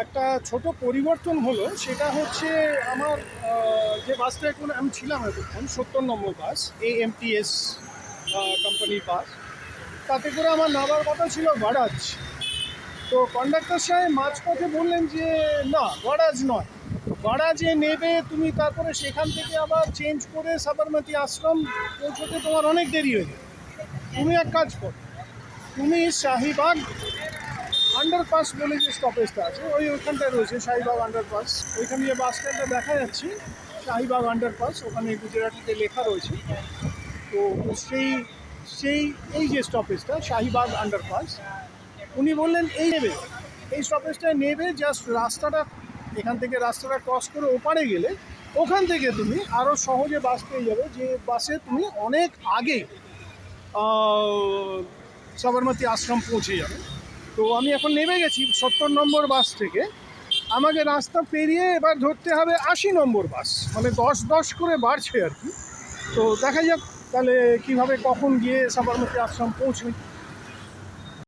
একটা ছোট পরিবর্তন হলো, সেটা হচ্ছে আমার যে বাসটা এখন আমি ছিলাম এতক্ষণ ৭০ নম্বর বাস, AMTS কোম্পানির বাস। তাতে করে আমার নামার কথা ছিল গড়াজ। তো কন্ডাক্টর সাহেব মাঝপথে বললেন যে না, গড়াজ নয়, গড়াজে নেবে তুমি, তারপরে সেখান থেকে আবার চেঞ্জ করে সাবরমতী আশ্রম পৌঁছতে তোমার অনেক দেরি হয়ে যাবে। তুমি এক কাজ করো, তুমি শাহিবাগ আন্ডারপাস বলে যে স্টপেজটা আছে ওইখানটায় রয়েছে শাহিবাগ আন্ডারপাস, ওইখানে যে বাস স্ট্যান্ডটা দেখা যাচ্ছে শাহিবাগ আন্ডারপাস, ওখানে গুজরাটিতে লেখা রয়েছে। তো সেই সেই এই যে স্টপেজটা শাহিবাগ আন্ডারপাস, উনি বললেন এই নেবে, এই স্টপেজটায় নেবে, জাস্ট রাস্তাটা এখান থেকে রাস্তাটা ক্রস করে ওপারে গেলে ওখান থেকে তুমি আরও সহজে বাস পেয়ে যাবে, যে বাসে তুমি অনেক আগে সবরমতী আশ্রম পৌঁছে যাবে। তো আমি এখন নেমে গেছি ৭০ নম্বর বাস থেকে। আমাকে রাস্তা পেরিয়ে এবার ধরতে হবে ৮০ নম্বর বাস, মানে ১০ করে বাড়ছে আর কি। তো দেখা যাক তাহলে কীভাবে কখন গিয়ে সবরমতী আশ্রম পৌঁছই।